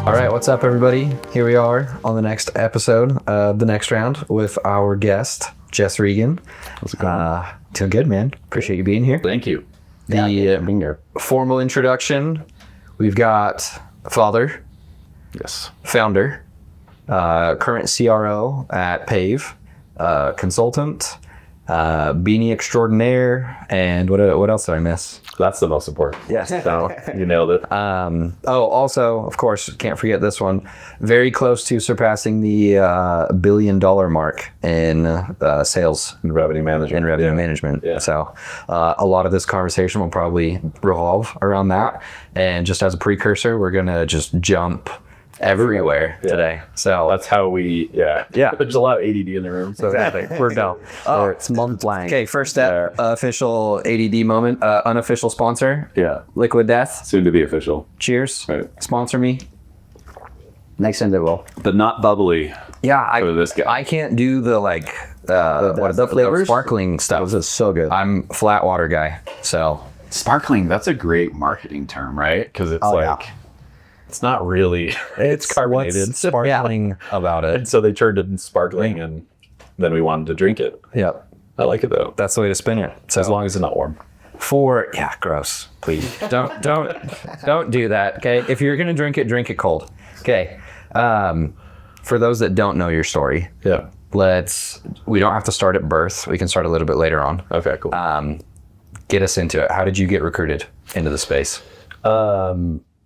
All right, what's up, everybody? Here we are on the next episode of The Next Round with our guest, Jess Reagan. How's it going? Doing good, man. Appreciate you being here. Thank you. Being here. Formal introduction, we've got father, Yes. founder, current CRO at Paiv, consultant, beanie extraordinaire, and what else did I miss? That's the most important. Yes. So you nailed it. Also, of course, can't forget this one. Very close to surpassing the $1 billion mark in sales In revenue management. and revenue management. Yeah. So a lot of this conversation will probably revolve around that. And just as a precursor, we're going to just jump everywhere today. So That's how we, Yeah. There's a lot of ADD in the room. So exactly. We're done. Oh, it's month blank. Okay, first step, official ADD moment, unofficial sponsor, yeah. Liquid Death. Soon to be official. Cheers. Right. Sponsor me. Next time they will. But not bubbly. Yeah, For this guy. I can't do the the flavors? sparkling stuff. This is so good. I'm flat water guy, so Sparkling, that's a great marketing term, right? Because it's yeah. it's not really, it's carbonated. what's sparkling about it. And so they turned it sparkling and then we wanted to drink it. Yep, I like it though. that's the way to spin it. So As long as it's not warm. gross. Please don't do that. Okay, if you're gonna drink it cold. Okay, for those that don't know your story, Yeah. we don't have to start at birth. We can start a little bit later on. Okay, cool. Get us into it. How did you get recruited into the space?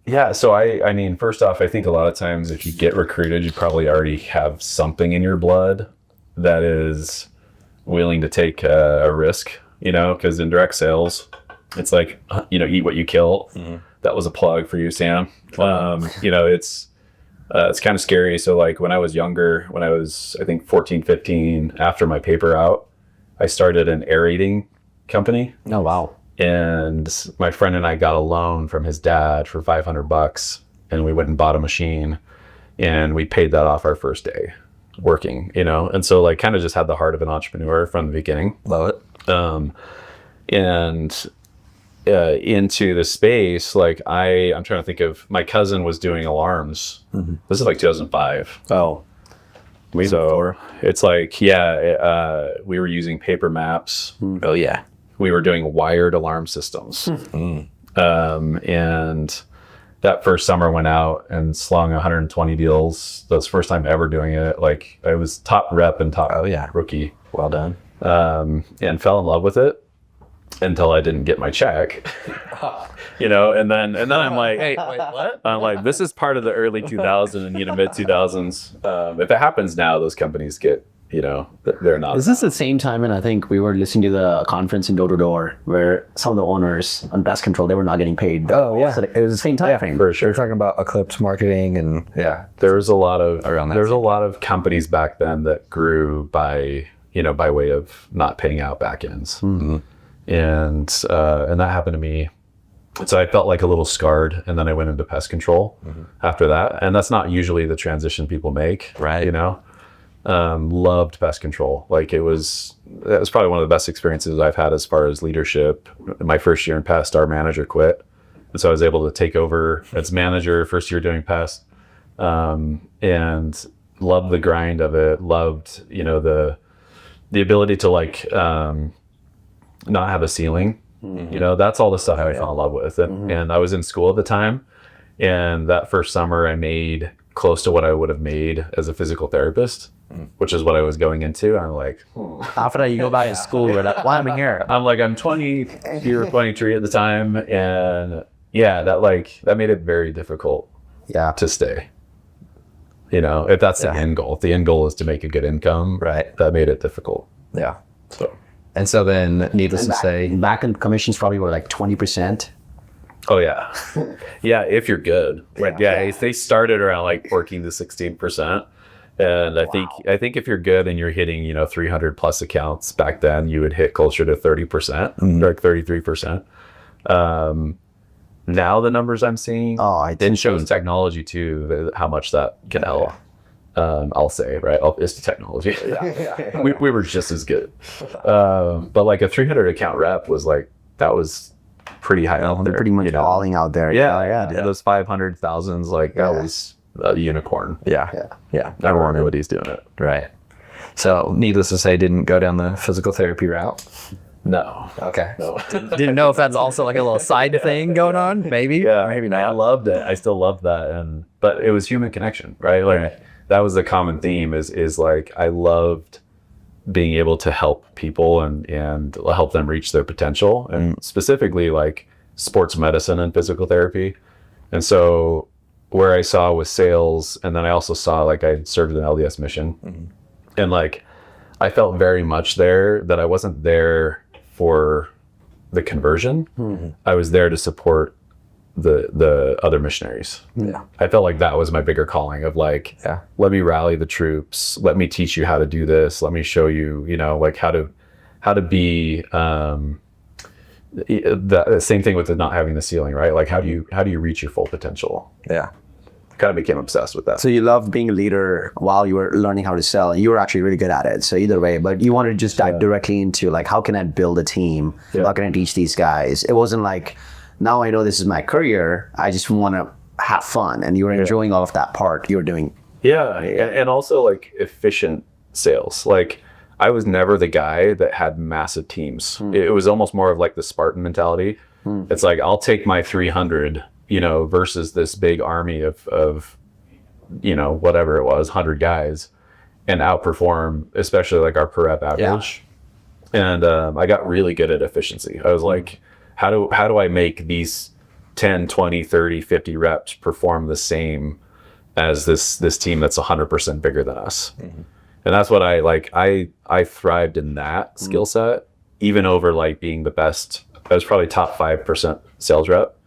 Yeah, so I mean, first off, I think a lot of times if you get recruited, you probably already have something in your blood that is willing to take a risk, because in direct sales, it's like, eat what you kill. Mm-hmm. That was a plug for you, Sam. It's kind of scary. So like when I was younger, when I was, I think 14, 15, after my paper out, I started an aerating company. Oh, wow. And my friend and I got a loan from his dad for $500, and we went and bought a machine, and we paid that off our first day working, and so like kind of just had the heart of an entrepreneur from the beginning. Love it. Into the space, like I'm trying to think of, my cousin was doing alarms. Mm-hmm. This is like 2005. Oh. So it's like, we were using paper maps. Oh yeah. We were doing wired alarm systems. And that first summer went out and slung 120 deals. That was the first time ever doing it. Like I was top rep and top rookie. Well done. And fell in love with it until I didn't get my check. And then I'm like, hey, wait, what? I'm like, this is part of the early 2000s and mid 2000s. If it happens now, those companies get, they're not. This is the same time, and I think we were listening to the conference in Door to Door where some of the owners on Pest Control, they were not getting paid. Oh, yeah. So it was the same time frame. For sure. You're talking about Eclipse marketing and There was a lot of around that. There was a lot of companies back then that grew by way of not paying out back ends. Mm-hmm. And that happened to me. So I felt like a little scarred, and then I went into pest control after that. And that's not usually the transition people make, right? Loved pest control. Like that was probably one of the best experiences I've had as far as leadership. My first year in pest, our manager quit, and so I was able to take over as manager first year doing pest, and loved the grind of it. Loved the ability to not have a ceiling. Mm-hmm. That's all the stuff I fell in love with. And I was in school at the time, and that first summer I made close to what I would have made as a physical therapist, which is what I was going into. I'm like, After that, you go back to school. We're like, why am I here? I'm like, I'm 22 or 23 at the time. And that made it very difficult to stay. If that's the end goal. If the end goal is to make a good income, right, that made it difficult. Yeah. So then, needless to say, back in commissions probably were like 20%. Oh yeah. Yeah, if you're good. They started around like 14 to 16%. And I think if you're good and you're hitting, 300 plus accounts back then, you would hit closer to 30%, like 33%. Now the numbers I'm seeing, it shows technology too, how much that can help. I'll say, right? It's the technology. We were just as good. But like a 300 account rep was like, that was pretty high out there. They're pretty much falling out there. Yeah. Those 500,000s, like that was a unicorn. Yeah. Everyone knew what he's doing it. Right. So, needless to say, didn't go down the physical therapy route. No. Okay. No. Didn't know if that's also like a little side thing going on. Maybe. Yeah. Maybe I not. loved it. I still loved that. But it was human connection, right? Like that was the common theme is like, I loved being able to help people and help them reach their potential, and specifically like sports medicine and physical therapy. And so where I saw was sales, and then I also saw like I served an LDS mission, and like I felt very much there that I wasn't there for the conversion. I was there to support the other missionaries. Yeah. I felt like that was my bigger calling of like, let me rally the troops, let me teach you how to do this, let me show you, like how to be the same thing with the not having the ceiling, right? Like how do you reach your full potential? Yeah. Kind of became obsessed with that. So you loved being a leader while you were learning how to sell, and you were actually really good at it. So either way, but you wanted to just dive directly into like, how can I build a team? How can I teach these guys? It wasn't like, now I know this is my career, I just want to have fun. And you were enjoying all of that part you were doing. Yeah. And also like efficient sales. Like I was never the guy that had massive teams. It was almost more of like the Spartan mentality. It's like, I'll take my 300, versus this big army of whatever it was, 100 guys, and outperform, especially like our per rep average. And I got really good at efficiency. I was like, how do I make these 10, 20, 30, 50 reps perform the same as this team that's 100% bigger than us? And that's what I thrived in that skill set, even over like being the best. I was probably top 5% sales rep.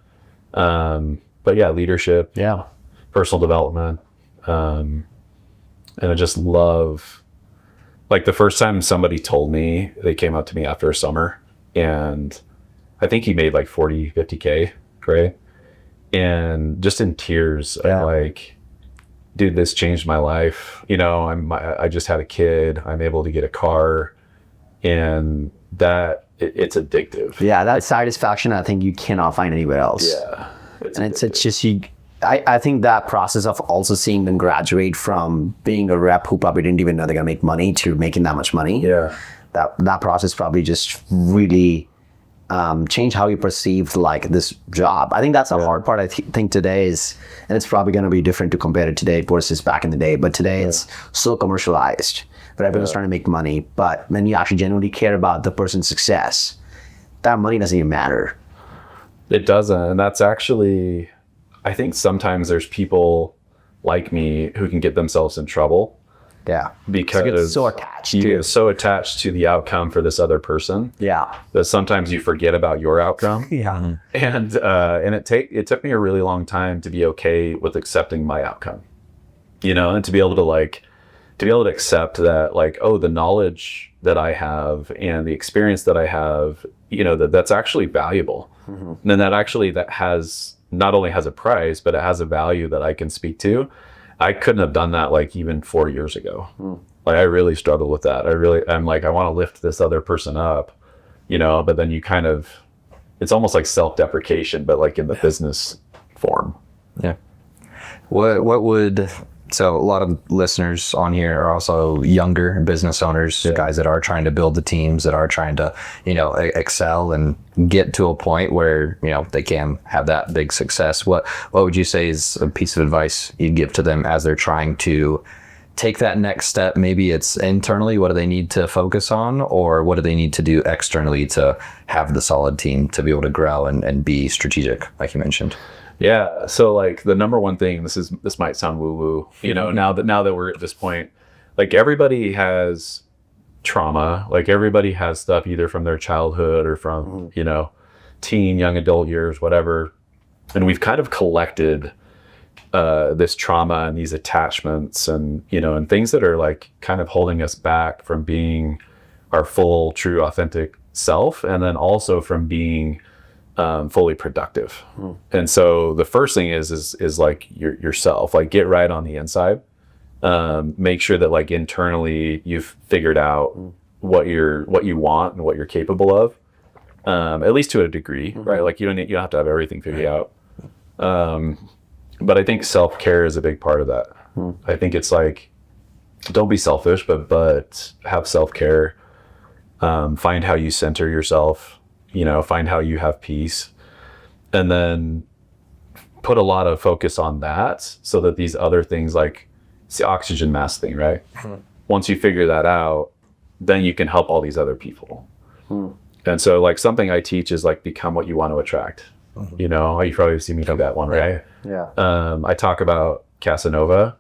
But yeah, leadership, personal development. And I just love, like the first time somebody told me, they came up to me after a summer, and I think he made like 40, 50K, right? And just in tears, I'm like, dude, this changed my life. I just had a kid, I'm able to get a car, and that it's addictive. Yeah, that satisfaction, I think you cannot find anywhere else. Yeah. It's just I think that process of also seeing them graduate from being a rep who probably didn't even know they're gonna make money to making that much money. Yeah. That process probably just really changed how you perceived like this job. I think that's a hard part. I think today is, and it's probably gonna be different to compare to today versus back in the day. But today it's so commercialized, but everyone's trying to make money. But when you actually genuinely care about the person's success, that money doesn't even matter. It doesn't. And that's actually, I think sometimes there's people like me who can get themselves in trouble. Yeah. Because you get so attached you get so attached to the outcome for this other person. Yeah. That sometimes you forget about your outcome. Yeah. And it took me a really long time to be okay with accepting my outcome. And to be able to accept that, like, oh, the knowledge that I have and the experience that I have, that's actually valuable. And then that has not only has a price, but it has a value that I can speak to. I couldn't have done that like even 4 years ago. Like I really struggled with that. I'm like, I want to lift this other person up, but then it's almost like self-deprecation, but like in the business form. Yeah. So a lot of listeners on here are also younger business owners, guys that are trying to build the teams, that are trying to, excel and get to a point where, they can have that big success. What would you say is a piece of advice you'd give to them as they're trying to take that next step? Maybe it's internally, what do they need to focus on, or what do they need to do externally to have the solid team to be able to grow and be strategic, like you mentioned? Yeah. So like the number one thing, this might sound woo woo, now that we're at this point, like everybody has trauma, like everybody has stuff either from their childhood or from, teen, young adult years, whatever. And we've kind of collected this trauma and these attachments and, and things that are like kind of holding us back from being our full, true, authentic self. And then also from being fully productive. And so the first thing is like yourself, like get right on the inside. Make sure that like internally you've figured out what you want and what you're capable of, at least to a degree, right? Like you don't have to have everything figured out. But I think self-care is a big part of that. I think it's like, don't be selfish, but have self-care. Find how you center yourself, find how you have peace, and then put a lot of focus on that so that these other things, like it's the oxygen mask thing, right? Once you figure that out, then you can help all these other people. And so like something I teach is like become what you want to attract. You probably see me do that one, right? Yeah. I talk about Casanova.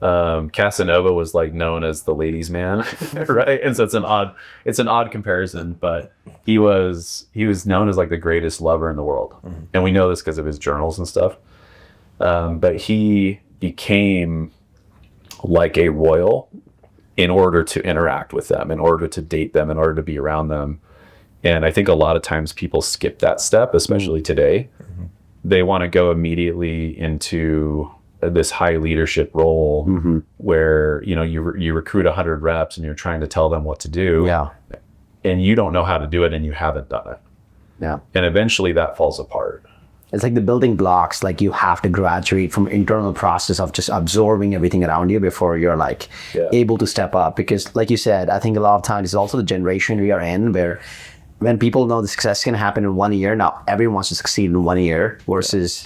Casanova was like known as the ladies' man, right? And so it's an odd comparison, but he was known as like the greatest lover in the world. And we know this because of his journals and stuff. But he became like a royal in order to interact with them, in order to date them, in order to be around them. And I think a lot of times people skip that step, especially today. They want to go immediately into this high leadership role where, you recruit 100 reps and you're trying to tell them what to do. Yeah. And you don't know how to do it and you haven't done it. Yeah. And eventually that falls apart. It's like the building blocks, like you have to graduate from internal process of just absorbing everything around you before you're like able to step up. Because like you said, I think a lot of times it's also the generation we are in where when people know the success can happen in 1 year, now everyone wants to succeed in 1 year versus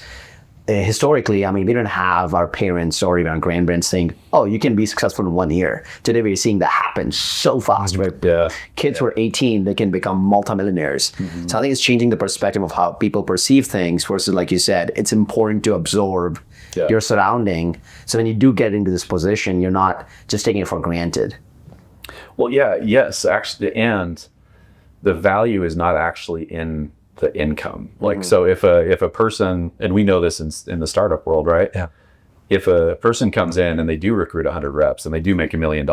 historically, I mean, we don't have our parents or even our grandparents saying, oh, you can be successful in 1 year. Today, we're seeing that happen so fast where kids who are 18, they can become multimillionaires. So I think it's changing the perspective of how people perceive things versus, like you said, it's important to absorb your surrounding. So when you do get into this position, you're not just taking it for granted. Well, yes, actually, and the value is not actually in the income. Like, so if a person, and we know this in the startup world, right? Yeah. If a person comes in and they do recruit 100 reps and they do make $1 million,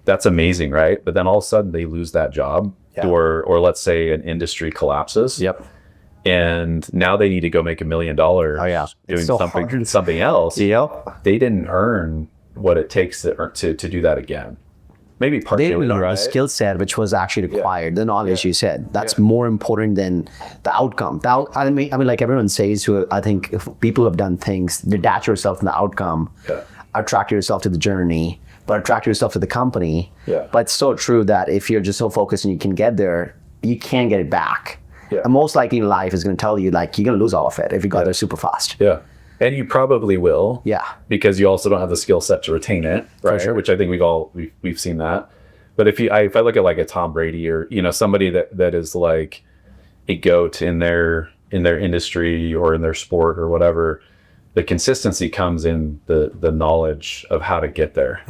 that's amazing, right? But then all of a sudden they lose that job, or let's say an industry collapses. Yep. And now they need to go make $1 million doing something else. Yep. They didn't earn what it takes to do that again. Maybe partly, they didn't learn right? the skill set which was actually required, the knowledge you said. That's more important than the outcome. I mean, like everyone says, I think if people have done things, detach yourself from the outcome, attract yourself to the journey, but attract yourself to the company. But it's so true that if you're just so focused and you can get there, you can't get it back. And most likely in life is going to tell you like you're going to lose all of it if you got there super fast. And you probably will, because you also don't have the skill set to retain it, right? Sure. Which I think we've seen that. But if I look at like a Tom Brady or somebody that is like a GOAT in their industry or in their sport or whatever, the consistency comes in the knowledge of how to get there.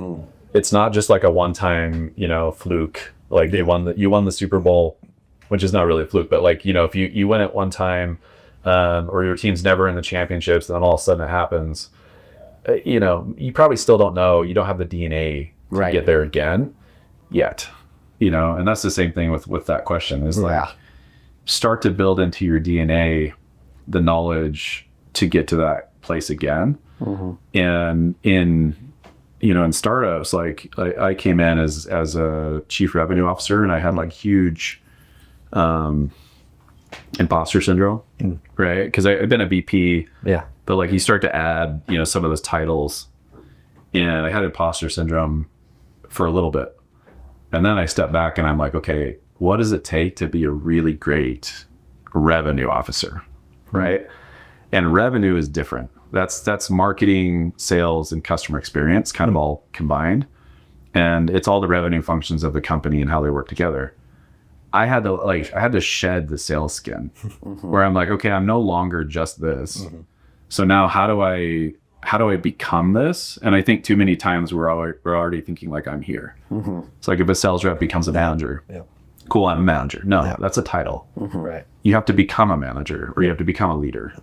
It's not just like a one-time fluke. Like you won the Super Bowl, which is not really a fluke, but like if you win it one time. Or your team's never in the championships, and then all of a sudden it happens. You probably still don't know. You don't have the DNA to get there again yet. And that's the same thing with that question. Is like start to build into your DNA the knowledge to get to that place again. And in startups, like I came in as a chief revenue officer, and I had like huge imposter syndrome, right? Because I've been a VP, but like you start to add some of those titles, and I had imposter syndrome for a little bit, and then I stepped back and I'm like, okay, what does it take to be a really great revenue officer, right? And revenue is different. That's marketing, sales, and customer experience kind of all combined, and it's all the revenue functions of the company and how they work together. I had to shed the sales skin where I'm like, okay, I'm no longer just this. So now how do I become this? And I think too many times we're already thinking like I'm here. It's like if a sales rep becomes a manager, cool, I'm a manager. No, that's a title. Right. You have to become a manager or you have to become a leader.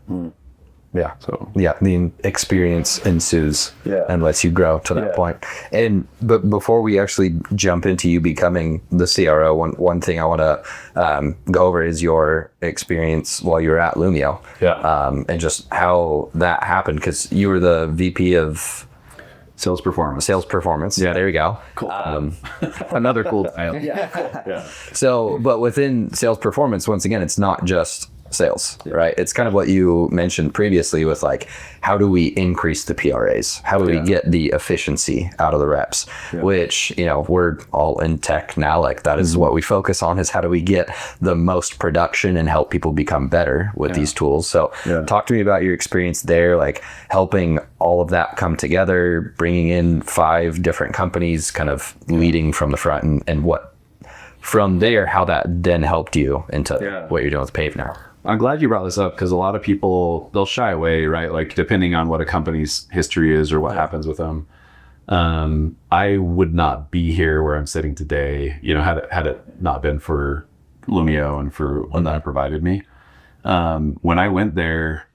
So the experience ensues and lets you grow to that point. But before we actually jump into you becoming the CRO, one thing I want to go over is your experience while you were at Lumio, and just how that happened, because you were the VP of sales performance. There you go. Cool. Another cool title. So, but within sales performance, once again, it's not just sales, right? It's kind of what you mentioned previously with like, how do we increase the PRAs? How do we get the efficiency out of the reps? Which, you know, we're all in tech now. Like that is what we focus on, is how do we get the most production and help people become better with these tools. So talk to me about your experience there, like helping all of that come together, bringing in 5 different companies, kind of leading from the front, and what from there, how that then helped you into what you're doing with Paiv now. I'm glad you brought this up, because a lot of people, they'll shy away, right? Like depending on what a company's history is or what happens with them. I would not be here where I'm sitting today, you know, had it not been for Lumio and for what that provided me. When I went there,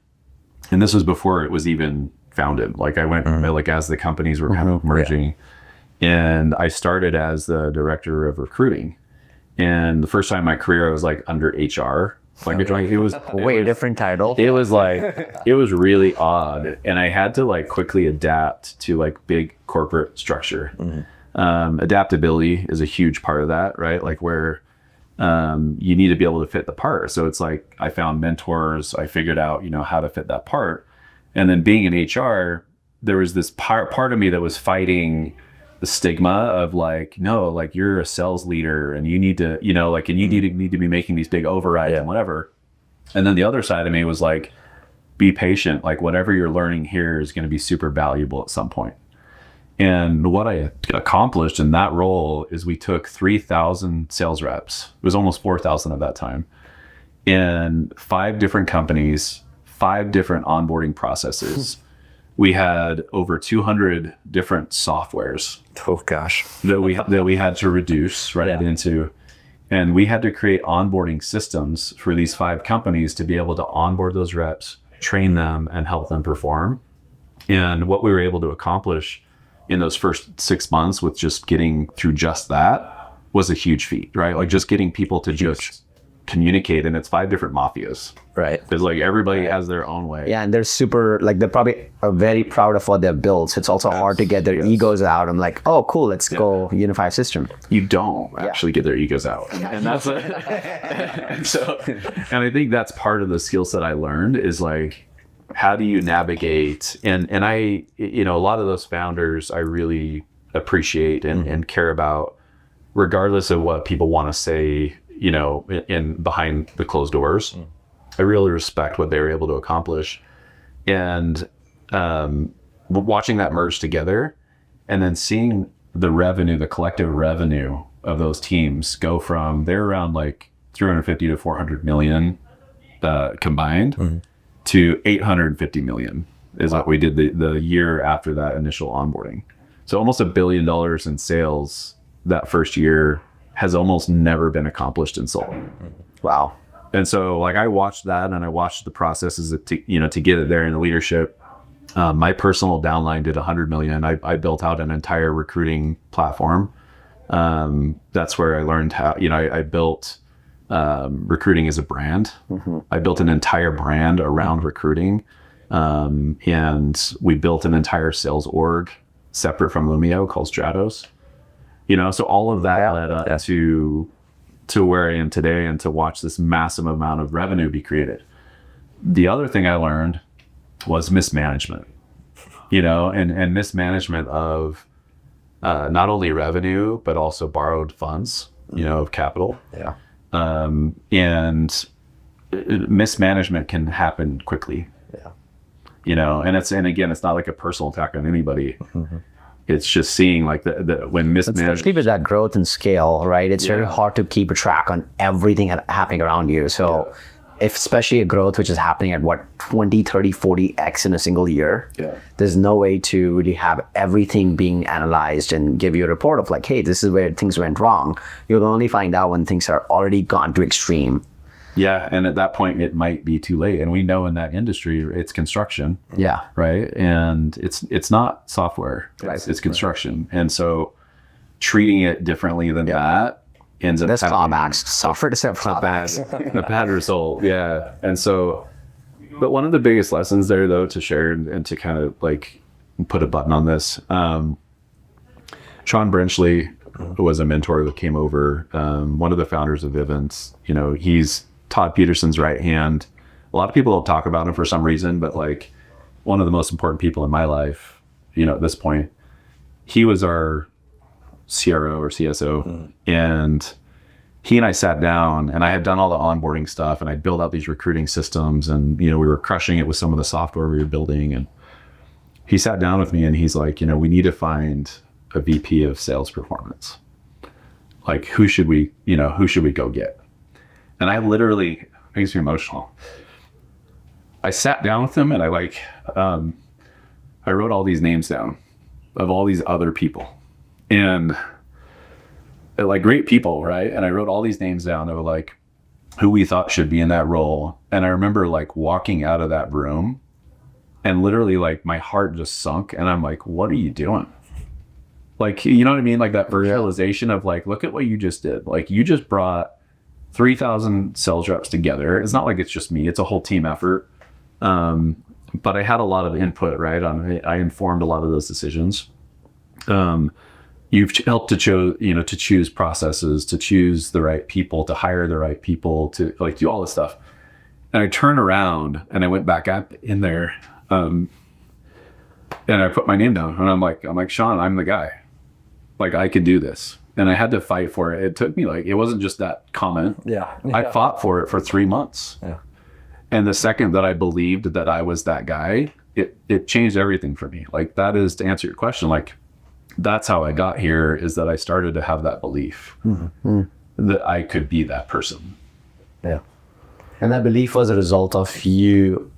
and this was before it was even founded, like I went like as the companies were kind of merging, and I started as the director of recruiting. And the first time in my career, I was like under HR. Like it was way different title. It was like, it was really odd. And I had to like quickly adapt to like big corporate structure. Adaptability is a huge part of that, right? Like where you need to be able to fit the part. So it's like, I found mentors, I figured out, you know, how to fit that part. And then being in HR, there was this part of me that was fighting the stigma of like, no, like you're a sales leader and you need to, you know, like, and you need to be making these big overrides and whatever. And then the other side of me was like, be patient. Like whatever you're learning here is going to be super valuable at some point. And what I accomplished in that role is we took 3,000 sales reps. It was almost 4,000 at that time, in 5 different companies, 5 different onboarding processes. We had over 200 different softwares. Oh gosh. that we had to reduce into, and we had to create onboarding systems for these 5 companies to be able to onboard those reps, train them, and help them perform. And what we were able to accomplish in those first 6 months with just getting through just that was a huge feat, right? Like just getting people to just communicate, and it's 5 different mafias, right? It's like everybody has their own way. Yeah, and they're super, like they're probably are very proud of what they've built. So it's also hard to get their egos out. I'm like, oh cool, let's go unify a system. You don't actually get their egos out, and that's and I think that's part of the skill set I learned, is like, how do you navigate, and I, you know, a lot of those founders I really appreciate and care about, regardless of what people want to say, you know, in behind the closed doors. I really respect what they were able to accomplish. And watching that merge together, and then seeing the revenue, the collective revenue of those teams go from, they're around like 350 to 400 million combined to 850 million is what we did the year after that initial onboarding. So almost $1 billion in sales that first year has almost never been accomplished in Seoul. Wow. And so like I watched that, and I watched the processes to, you know, to get it there in the leadership. My personal downline did 100 million. I built out an entire recruiting platform. That's where I learned how, you know, I built recruiting as a brand. I built an entire brand around recruiting. And we built an entire sales org separate from Lumio called Stratos. You know, so all of that led up to where I am today, and to watch this massive amount of revenue be created. The other thing I learned was mismanagement, you know, and mismanagement of not only revenue, but also borrowed funds, you know, of capital. Yeah. And mismanagement can happen quickly. Yeah. You know, and again, it's not like a personal attack on anybody. It's just seeing like the when mismanaged. Especially with that growth and scale, right? It's very hard to keep a track on everything happening around you. So if especially a growth which is happening at what, 20, 30, 40x in a single year, there's no way to really have everything being analyzed and give you a report of like, hey, this is where things went wrong. You'll only find out when things are already gone to extreme. Yeah, and at that point it might be too late. And we know in that industry it's construction. Yeah. Right. And it's not software. It's construction. And so treating it differently than that ends up having software to set a bad result. Yeah. And so, but one of the biggest lessons there though to share and to kind of like put a button on this, Sean Brenchley was a mentor that came over, one of the founders of Vivint. You know, he's Todd Peterson's right hand. A lot of people don't talk about him for some reason, but like one of the most important people in my life, you know, at this point, he was our CRO or CSO. And he and I sat down, and I had done all the onboarding stuff, and I built out these recruiting systems, and, you know, we were crushing it with some of the software we were building. And he sat down with me and he's like, you know, we need to find a VP of sales performance. Like, who should we go get? And I literally, makes me emotional. I sat down with him and I wrote all these names down of all these other people, and they're like great people, right? And I wrote all these names down of like who we thought should be in that role. And I remember like walking out of that room and literally like my heart just sunk, and I'm like, what are you doing? Like, you know what I mean? Like that realization of like, look at what you just did. Like, you just brought 3,000 sales reps together. It's not like it's just me, it's a whole team effort. But I had a lot of input, right? I informed a lot of those decisions. You've helped to choose processes, to choose the right people, to hire the right people, to like do all this stuff. And I turned around and I went back up in there, and I put my name down, and I'm like, Sean, I'm the guy. Like, I could do this. And I had to fight for it. It took me it wasn't just that comment. Yeah. I fought for it for 3 months. Yeah. And the second that I believed that I was that guy, it changed everything for me. Like, that is, to answer your question, like, that's how I got here, is that I started to have that belief that I could be that person. Yeah. And that belief was a result of you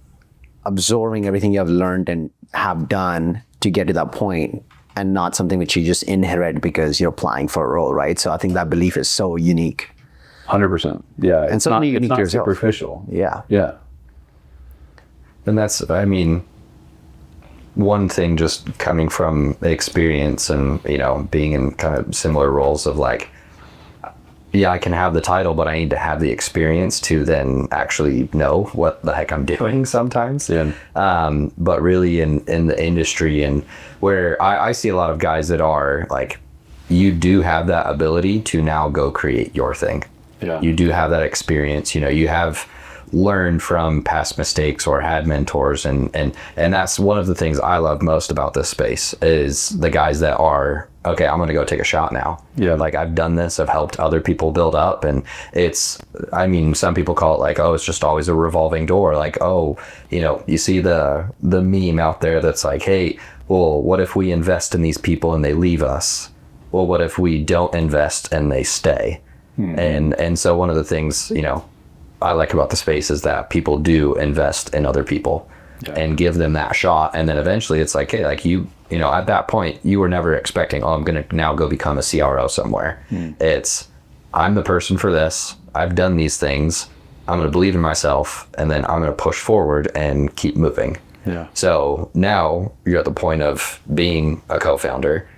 absorbing everything you have learned and have done to get to that point, and not something which you just inherit because you're applying for a role, right? So I think that belief is so unique. 100%. Yeah. And so unique to yourself. Superficial. Yeah. Yeah. And that's, I mean, one thing just coming from experience and, you know, being in kind of similar roles of like, yeah, I can have the title, but I need to have the experience to then actually know what the heck I'm doing sometimes. Yeah. But really in the industry, and where I see a lot of guys that are like, you do have that ability to now go create your thing. Yeah. You do have that experience, you know, you have learned from past mistakes or had mentors, and that's one of the things I love most about this space is the guys that are, okay, I'm gonna go take a shot now. Yeah. Like, I've done this, I've helped other people build up, and it's, I mean, some people call it like, oh, it's just always a revolving door. Like, oh, you know, you see the meme out there that's like, hey, well, what if we invest in these people and they leave us? Well, what if we don't invest and they stay? And so one of the things, you know, I like about the space is that people do invest in other people and give them that shot. And then eventually it's like, hey, like you know, at that point you were never expecting, oh, I'm going to now go become a CRO somewhere. It's, I'm the person for this. I've done these things. I'm going to believe in myself, and then I'm going to push forward and keep moving. Yeah. So now you're at the point of being a co-founder,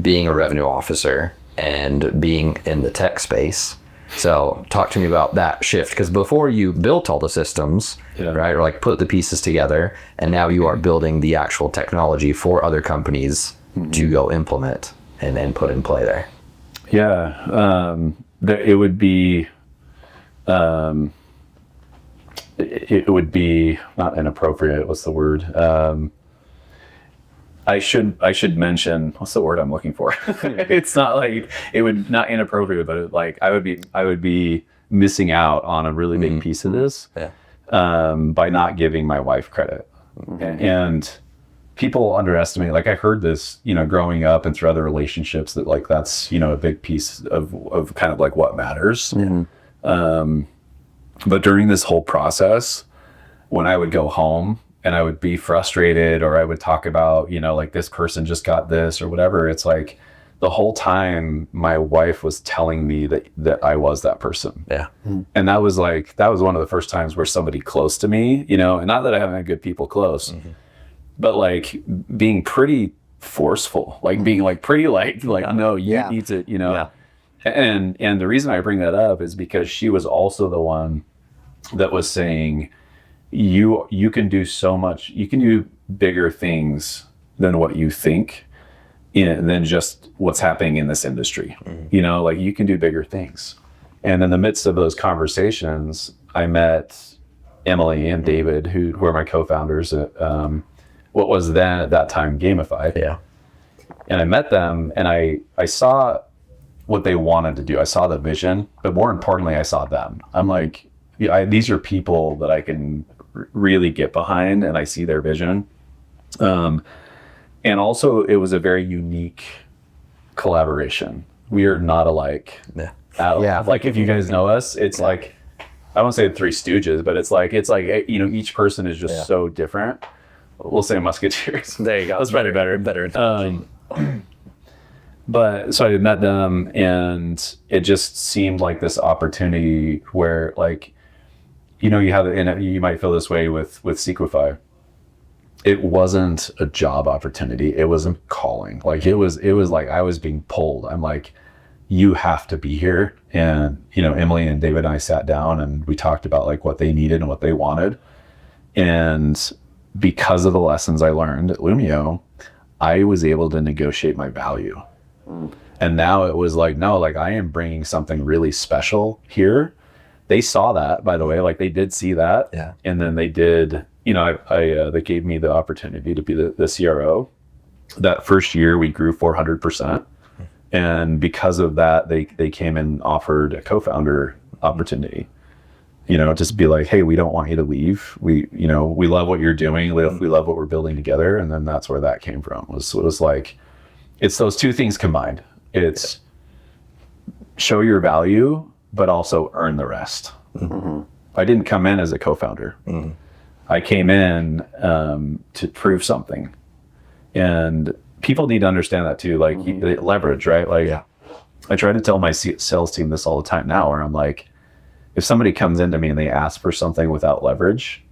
being a revenue officer, and being in the tech space. So talk to me about that shift, because before you built all the systems, right, or like put the pieces together, and now you are building the actual technology for other companies to go implement and then put in play there. Yeah, it would be not inappropriate. What's the word? I should mention, what's the word I'm looking for? It's not like, it would not inappropriate, but I would be missing out on a really big piece of this by not giving my wife credit. And people underestimate, like I heard this, you know, growing up and through other relationships, that like that's, you know, a big piece of kind of like what matters. But during this whole process, when I would go home and I would be frustrated, or I would talk about, you know, like this person just got this or whatever, it's like the whole time my wife was telling me that I was that person. Yeah. And that was one of the first times where somebody close to me, you know, and not that I haven't had good people close, but like being pretty forceful, like being like pretty like no, you need to, you know. And the reason I bring that up is because she was also the one that was saying, you can do so much, you can do bigger things than what you think, than just what's happening in this industry. You know, like you can do bigger things. And in the midst of those conversations, I met Emily and David, who were my co-founders at what was then at that time Gamify. Yeah. And I met them, and I saw what they wanted to do. I saw the vision, but more importantly, I saw them. I'm like, these are people that I can really get behind, and I see their vision. And also, it was a very unique collaboration. We are not alike. Yeah. Like, if you guys know us, it's like, I won't say the Three Stooges, but it's like each person is just so different. We'll say Musketeers. There you go. That's probably better. But so I met them, and it just seemed like this opportunity where, like, you have, and you might feel this way with Sequify. It wasn't a job opportunity. It was a calling. Like, it was like I was being pulled. I'm like, you have to be here. And, Emily and David and I sat down, and we talked about like what they needed and what they wanted. And because of the lessons I learned at Lumio, I was able to negotiate my value. And now it was like, no, like, I am bringing something really special here. They saw that, by the way, like, they did see that. Yeah. And then they did, they gave me the opportunity to be the CRO. That first year we grew 400%. And because of that, they came and offered a co-founder opportunity, just be like, hey, we don't want you to leave. We love what you're doing. We love what we're building together. And then that's where that came from. It was like, it's those two things combined. It's show your value, but also earn the rest. Mm-hmm. I didn't come in as a co-founder. Mm-hmm. I came in to prove something. And people need to understand that too. Like, leverage, right? Like, I try to tell my sales team this all the time now, where I'm like, if somebody comes into me and they ask for something without leverage,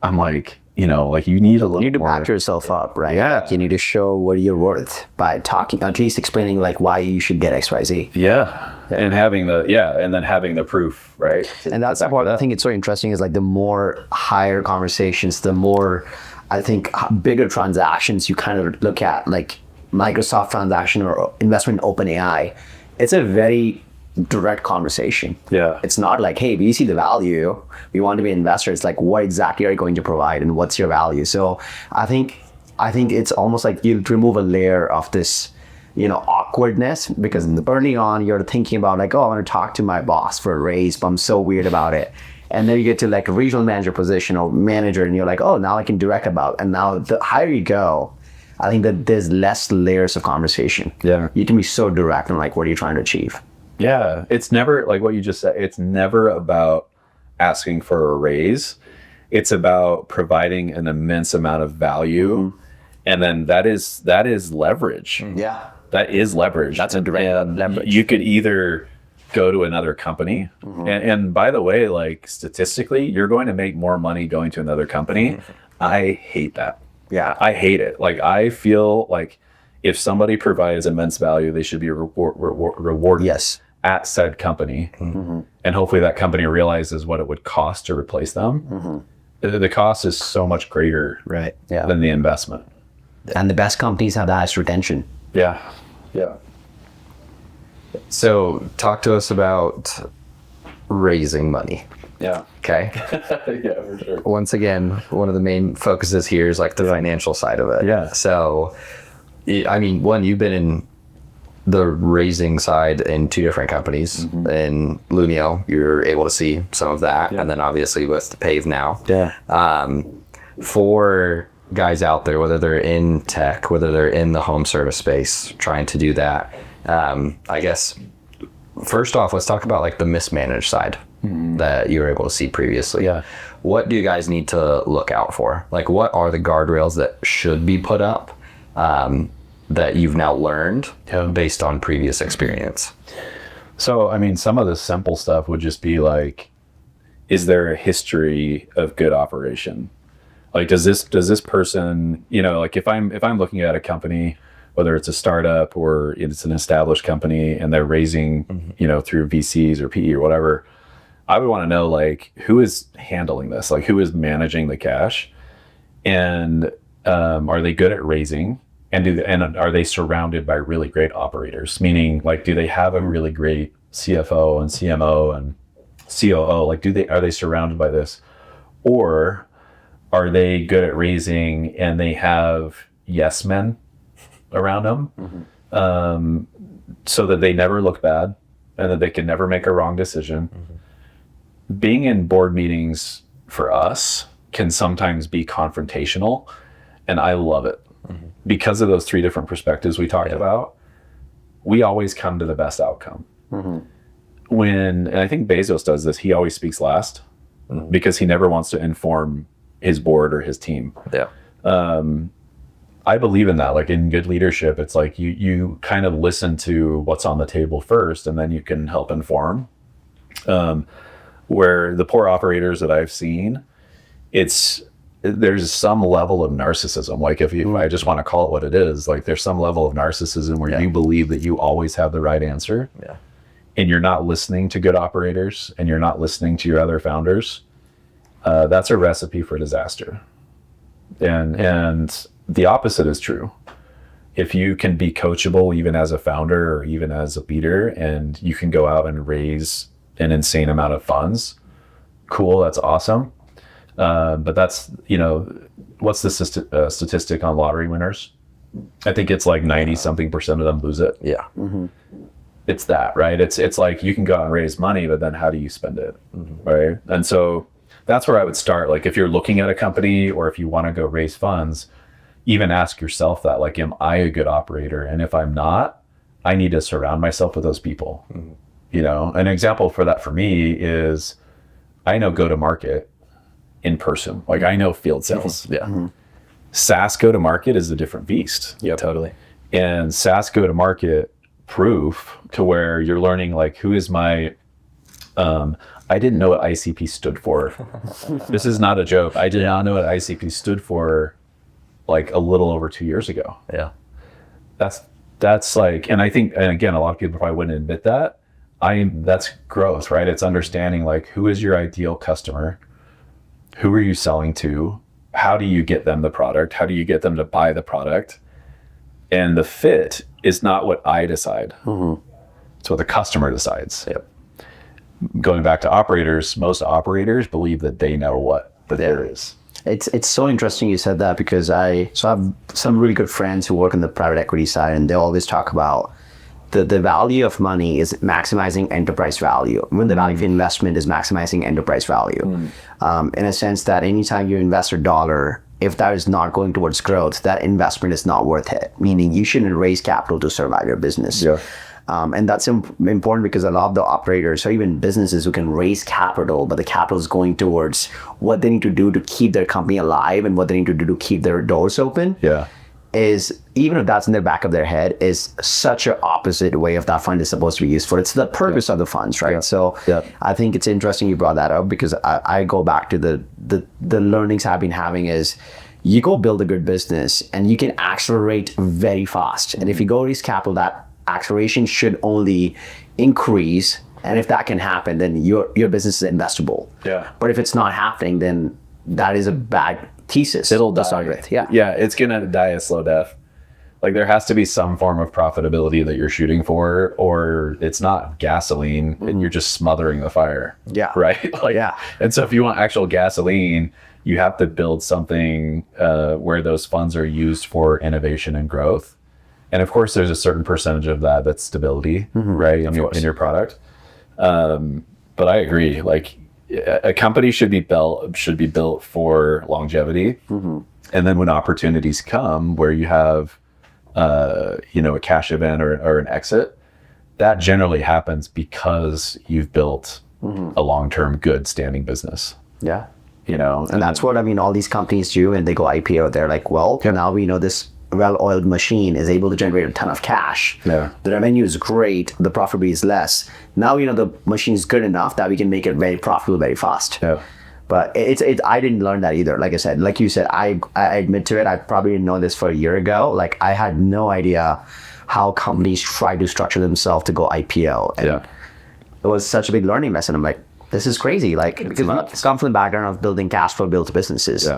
I'm like, like, you need a little more. You need to back yourself up, right? Yeah. Like, you need to show what you're worth by talking, at least explaining like why you should get XYZ. Yeah. And having the proof, right? And that's what I think it's so interesting is like the more higher conversations, the more, I think, bigger transactions you kind of look at, like Microsoft transaction or investment in OpenAI. It's a very direct conversation. Yeah. It's not like, hey, we see the value, we want to be an investor. It's like, what exactly are you going to provide and what's your value? So I think it's almost like you remove a layer of this, awkwardness, because early on you're thinking about like, oh, I want to talk to my boss for a raise, but I'm so weird about it. And then you get to like a regional manager position or manager, and you're like, oh, now I can direct about. And now the higher you go, I think that there's less layers of conversation. Yeah. You can be so direct and like, what are you trying to achieve? Yeah. It's never, like what you just said, it's never about asking for a raise. It's about providing an immense amount of value. Mm-hmm. And then that is leverage. Yeah. That is leverage. That's a direct leverage. You could either go to another company. Mm-hmm. And by the way, like, statistically, you're going to make more money going to another company. Mm-hmm. I hate that. Yeah. I hate it. Like, I feel like if somebody provides immense value, they should be rewarded at said company. Mm-hmm. And hopefully that company realizes what it would cost to replace them. Mm-hmm. The cost is so much greater than the investment. And the best companies have the highest retention. Yeah. Yeah. So talk to us about raising money. Yeah. Okay. Yeah, for sure. Once again, one of the main focuses here is like the financial side of it. Yeah. So, I mean, one, you've been in the raising side in two different companies. Mm-hmm. In Lumio, you're able to see some of that. And then obviously with Paiv now. Yeah. For guys out there, whether they're in tech, whether they're in the home service space, trying to do that, I guess, first off, let's talk about like the mismanaged side that you were able to see previously. Yeah. What do you guys need to look out for? Like, what are the guardrails that should be put up that you've now learned based on previous experience? So, I mean, some of the simple stuff would just be like, is there a history of good operation? Like, does this person, like if I'm looking at a company, whether it's a startup or it's an established company and they're raising, through VCs or PE or whatever, I would want to know, like, who is handling this? Like, who is managing the cash? And are they good at raising? And are they surrounded by really great operators? Meaning, like, do they have a really great CFO and CMO and COO, like are they surrounded by this, or are they good at raising and they have yes men around them, so that they never look bad and that they can never make a wrong decision. Being in board meetings for us can sometimes be confrontational, and I love it because of those 3 different perspectives we talked about. We always come to the best outcome. And I think Bezos does this, he always speaks last because he never wants to inform his board or his team. I believe in that. Like in good leadership, it's like you kind of listen to what's on the table first, and then you can help inform. Where the poor operators that I've seen, there's some level of narcissism. Like if I just want to call it what it is, like there's some level of narcissism where you believe that you always have the right answer, and you're not listening to good operators, and you're not listening to your other founders. That's a recipe for disaster. And the opposite is true. If you can be coachable, even as a founder or even as a leader, and you can go out and raise an insane amount of funds, cool, that's awesome. But that's, what's the statistic on lottery winners? I think it's like 90 something percent of them lose it. Yeah. It's that, right? It's like you can go out and raise money, but then how do you spend it, right? And so that's where I would start. Like if you're looking at a company or if you want to go raise funds, even ask yourself that, like, am I a good operator? And if I'm not, I need to surround myself with those people. An example for that for me is I know go-to-market in person. Like I know field sales. SaaS go-to-market is a different beast. Yeah, totally. And SaaS go-to-market proof to where you're learning, like, who is my, I didn't know what ICP stood for. This is not a joke. I did not know what ICP stood for like a little over 2 years ago. Yeah. That's like, and I think, and again, a lot of people probably wouldn't admit that. That's growth, right? It's understanding, like, who is your ideal customer? Who are you selling to? How do you get them the product? How do you get them to buy the product? And the fit is not what I decide. It's what the customer decides. Going back to operators, most operators believe that they know what there is. It's so interesting you said that, because I have some really good friends who work in the private equity side, and they always talk about the value of money is maximizing enterprise value. When the value of investment is maximizing enterprise value. In a sense that anytime you invest $1, if that is not going towards growth, that investment is not worth it. Meaning you shouldn't raise capital to survive your business. And that's important, because a lot of the operators or even businesses who can raise capital, but the capital is going towards what they need to do to keep their company alive and what they need to do to keep their doors open. Is, even if that's in the back of their head, is such an opposite way of that fund is supposed to be used for. It's the purpose of the funds, right? So I think it's interesting you brought that up, because I go back to the learnings I've been having is, you go build a good business and you can accelerate very fast. And if you go raise capital, that acceleration should only increase. And if that can happen, then your business is investable. But if it's not happening, then that is a bad thesis. It'll to die. start with. It's gonna die a slow death. Like there has to be some form of profitability that you're shooting for, or it's not gasoline and you're just smothering the fire. Right. And so if you want actual gasoline, you have to build something where those funds are used for innovation and growth. And of course, there's a certain percentage of that that's stability, right, in your product. But I agree. Like a company should be built for longevity, and then when opportunities come where you have, a cash event or an exit, that generally happens because you've built a long-term, good standing business. And that's what all these companies do, and they go IPO. They're like, well, now we know this well-oiled machine is able to generate a ton of cash. The revenue is great, the profitability is less. Now the machine is good enough that we can make it very profitable very fast. But I didn't learn that either. Like I said, like you said, I admit to it. I probably didn't know this for a year ago. Like I had no idea how companies try to structure themselves to go IPO. And it was such a big learning lesson. I'm like, this is crazy. Like, because it's come from the background of building cash flow built businesses,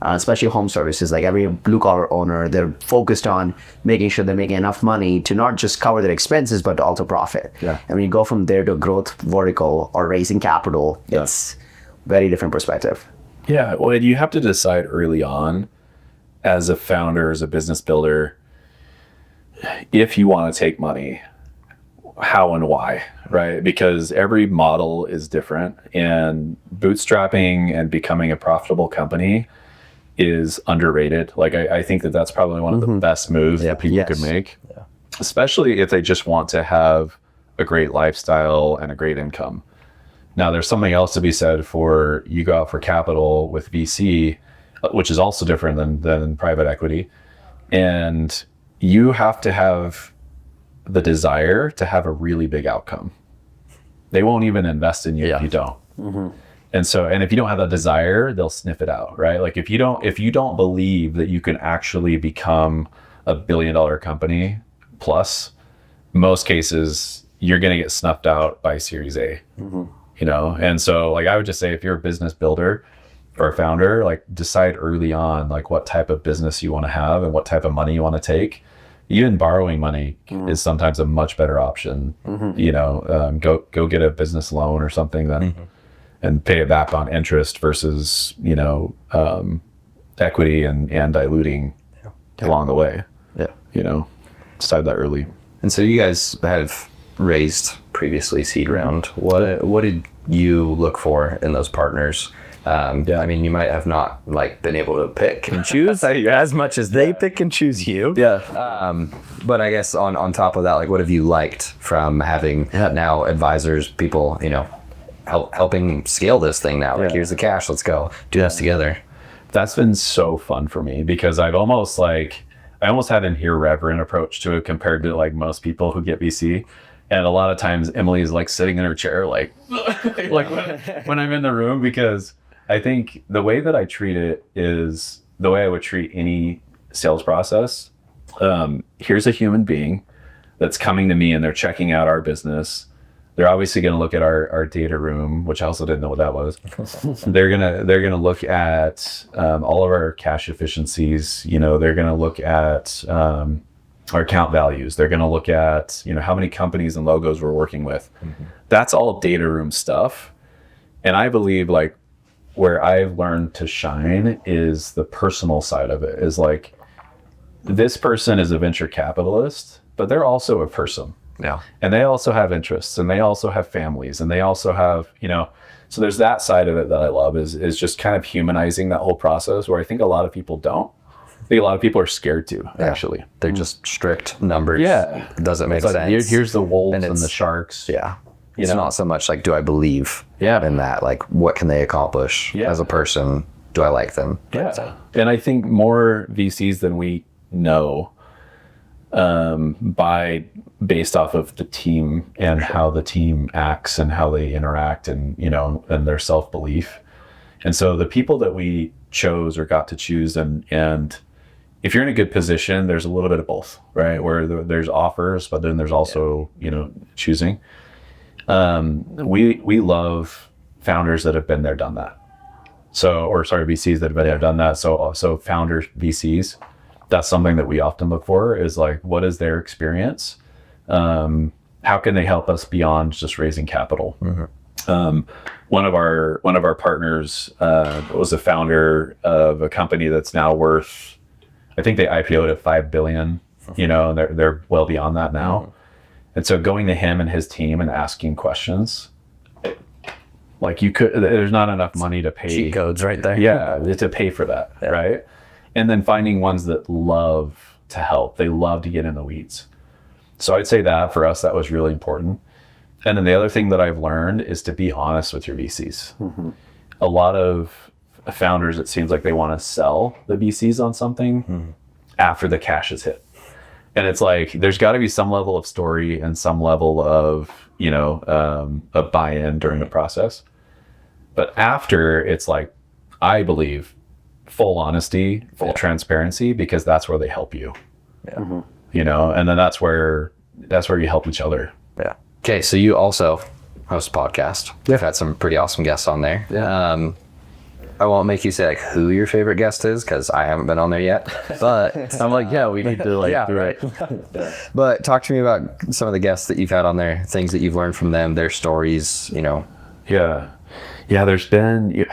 especially home services. Like every blue collar owner, they're focused on making sure they're making enough money to not just cover their expenses, but to also profit. And when you go from there to a growth vertical or raising capital, it's very different perspective. Yeah, well, you have to decide early on as a founder, as a business builder, if you want to take money, how and why, right? Because every model is different, and bootstrapping and becoming a profitable company is underrated. Like I think that that's probably one of the best moves that people could make, especially if they just want to have a great lifestyle and a great income. Now, there's something else to be said for you go out for capital with VC, which is also different than private equity. And you have to have the desire to have a really big outcome. They won't even invest in you if you don't. And so, and if you don't have that desire, they'll sniff it out, right? Like if you don't believe that you can actually become a $1 billion company plus, most cases, you're going to get snuffed out by Series A. You know, and so like I would just say, if you're a business builder or a founder, like decide early on like what type of business you want to have and what type of money you want to take. Even borrowing money is sometimes a much better option. You know, go get a business loan or something then and pay it back on interest versus, you know, equity and diluting along the way. You know, decide that early. And so you guys have raised previously seed round. What did you look for in those partners? I mean, you might have not like been able to pick and choose as much as they pick and choose you. But I guess on top of that, like what have you liked from having now advisors, people, you know, helping scale this thing now? Like here's the cash, let's go do this together. That's been so fun for me because I almost had an irreverent approach to it compared to like most people who get VC. And a lot of times Emily is like sitting in her chair, like when I'm in the room, because I think the way that I treat it is the way I would treat any sales process. Here's a human being that's coming to me and they're checking out our business. They're obviously going to look at our data room, which I also didn't know what that was. They're gonna look at all of our cash efficiencies. You know, they're going to look at our account values. They're going to look at, you know, how many companies and logos we're working with. That's all data room stuff. And I believe like where I've learned to shine is the personal side of it. Is like, this person is a venture capitalist, but they're also a person. And they also have interests, and they also have families, and they also have, you know, so there's that side of it that I love is just kind of humanizing that whole process, where I think a lot of people don't. I think a lot of people are scared to, actually. They're just strict numbers. It doesn't make sense. Here's the wolves and the sharks. It's not so much like, do I believe in that? Like, what can they accomplish as a person? Do I like them? And I think more VCs than we know, based off of the team and how the team acts and how they interact and, you know, and their self-belief. And so the people that we chose or got to choose, and if you're in a good position, there's a little bit of both, right? Where there's offers, but then there's also, you know, choosing. We love founders that have been there, done that. VCs that have been there, done that. So founders, VCs, that's something that we often look for, is like, what is their experience? How can they help us beyond just raising capital? One of our partners was a founder of a company that's now worth, I think they IPO'd at $5 billion, you know, and they're well beyond that now. And so going to him and his team and asking questions, like there's not enough money to pay. Cheat codes right there. To pay for that, right? And then finding ones that love to help. They love to get in the weeds. So I'd say that for us, that was really important. And then the other thing that I've learned is to be honest with your VCs. A lot of founders, it seems like they want to sell the VCs on something after the cash is hit. And it's like, there's got to be some level of story and some level of, you know, a buy-in during the process. But after, it's like, I believe, full honesty, full transparency, because that's where they help you. You know, and then that's where you help each other. Okay, so you also host a podcast. We've had some pretty awesome guests on there. Yeah. I won't make you say like who your favorite guest is because I haven't been on there yet. But I'm like, yeah, we need to like yeah, do right. it. But talk to me about some of the guests that you've had on there, things that you've learned from them, their stories, you know. Yeah. There's been.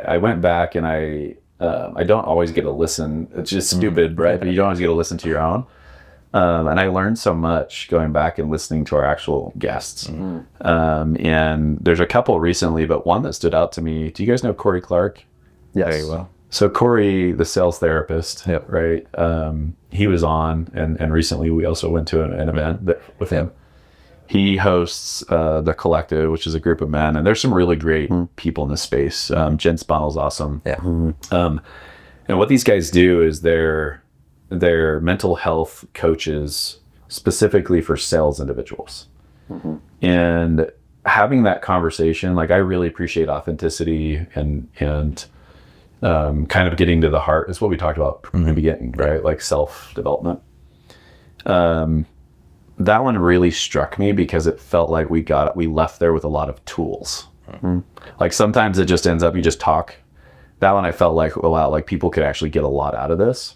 I went back and I don't always get to listen. It's just stupid, right? But you don't always get to listen to your own. And I learned so much going back and listening to our actual guests. And there's a couple recently, but one that stood out to me. Do you guys know Corey Clark? Yes. Very well. So Corey, the sales therapist, Yep. right? He was on, and recently we also went to an event with him. He hosts The Collective, which is a group of men, and there's some really great people in this space. Jen Sponnell's awesome. Yeah. And what these guys do is they're mental health coaches specifically for sales individuals. And having that conversation, like I really appreciate authenticity and kind of getting to the heart is what we talked about in the beginning, right? Like self-development. That one really struck me because it felt like we left there with a lot of tools. Like sometimes it just ends up, you just talk. That one I felt like, wow, like people could actually get a lot out of this.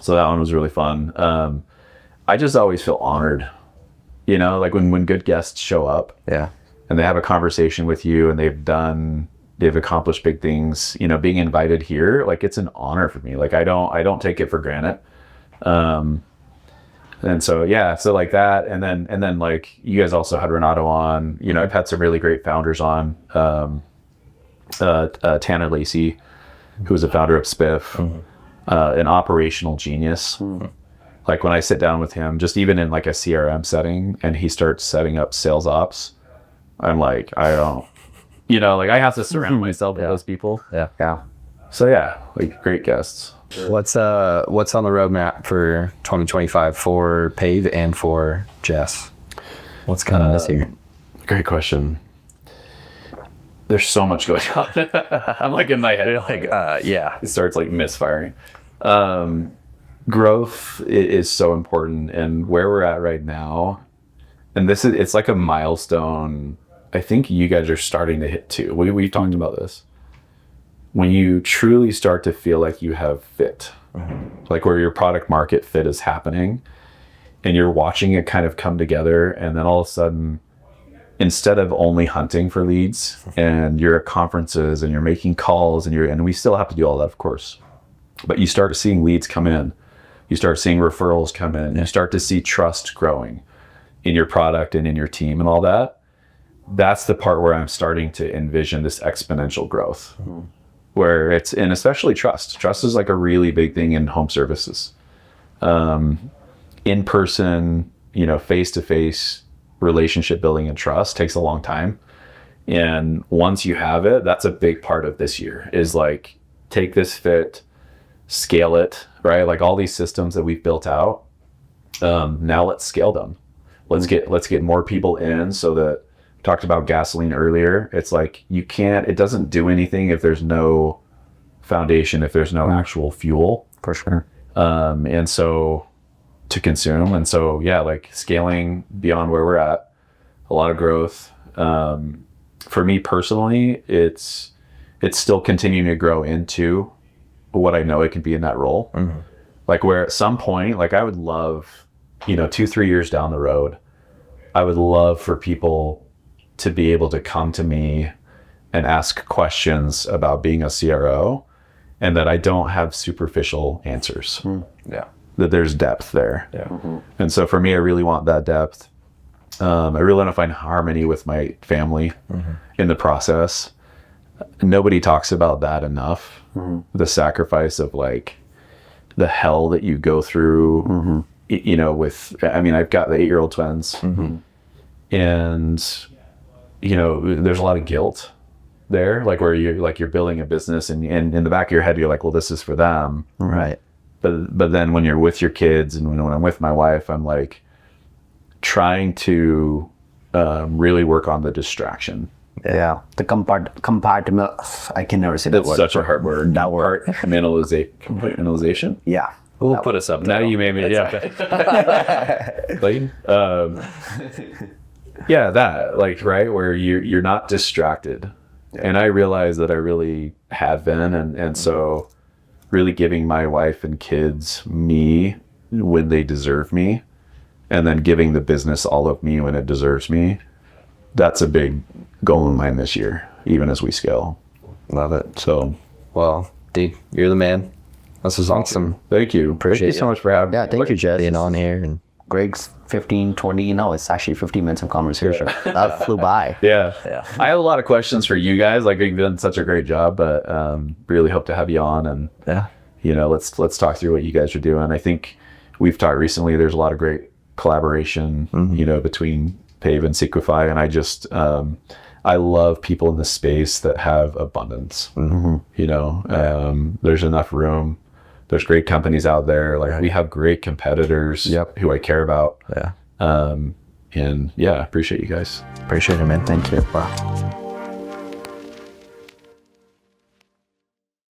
So that one was really fun. I just always feel honored, you know, like when good guests show up and they have a conversation with you and they've accomplished big things, you know, being invited here, like it's an honor for me. Like I don't take it for granted. And so, so like that. And then like you guys also had Renato on, you know, I've had some really great founders on, Tanner Lacey, who was a founder of Spiff, an operational genius. Like when I sit down with him, just even in like a CRM setting and he starts setting up sales ops, I'm like, I don't, you know, like I have to surround myself with those people. Yeah. So like great guests. What's on the roadmap for 2025 for Paiv and for Jess? What's coming this year? Great question. There's so much going on. I'm like in my head, like, it starts like misfiring. Growth is so important, and where we're at right now, and it's like a milestone. I think you guys are starting to hit too. We've talked about this. When you truly start to feel like you have fit, like where your product market fit is happening, and you're watching it kind of come together, and then all of a sudden, instead of only hunting for leads and you're at conferences and you're making calls and we still have to do all that, of course, but you start seeing leads come in, you start seeing referrals come in, you start to see trust growing in your product and in your team and all that. That's the part where I'm starting to envision this exponential growth, where and especially trust. Trust is like a really big thing in home services. In person, you know, face-to-face relationship building and trust takes a long time. And once you have it, that's a big part of this year is like, take this fit, scale it, right? Like all these systems that we've built out. Now let's scale them. Let's get more people in so that we talked about gasoline earlier. It's like, it doesn't do anything if there's no foundation, if there's no actual fuel. For sure. And so to consume. And so, like scaling beyond where we're at, a lot of growth. For me personally, it's still continuing to grow into what I know it can be in that role. Like where at some point, like I would love, 2-3 years down the road, I would love for people to be able to come to me and ask questions about being a CRO and that I don't have superficial answers. That there's depth there. And so for me, I really want that depth. I really want to find harmony with my family in the process. Nobody talks about that enough. The sacrifice of like the hell that you go through, I've got the 8-year-old twins and, there's a lot of guilt there, like where you're building a business and in the back of your head, you're like, well, this is for them. Right. But then when you're with your kids and when I'm with my wife, I'm like trying to really work on the distraction. Yeah. The compartment. I can never say that word. It's such a hard word. That word. Compartmentalization. Yeah. We'll put us up. Now you made me. Yeah. Clayton. Yeah, that like right where you're not distracted. And I realize that I really have been, and so really giving my wife and kids me when they deserve me, and then giving the business all of me when it deserves me. That's a big goal of mine this year, even as we scale. Love it. So, Well, dude, you're the man. This is awesome. thank you. Thank you so much for having me. Yeah, thank you, Jess. Being on here and Greg's 15, 20, no, it's actually 15 minutes of conversation. That flew by. Yeah. Yeah. I have a lot of questions for you guys. Like, you've done such a great job, but really hope to have you on, and yeah. let's talk through what you guys are doing. I think we've talked recently. There's a lot of great collaboration, between Paiv and Sequify, and I just I love people in the space that have abundance. There's enough room. There's great companies out there. Like, we have great competitors who I care about. Yeah. And yeah, appreciate you guys. Appreciate it, man. Thank you. Wow.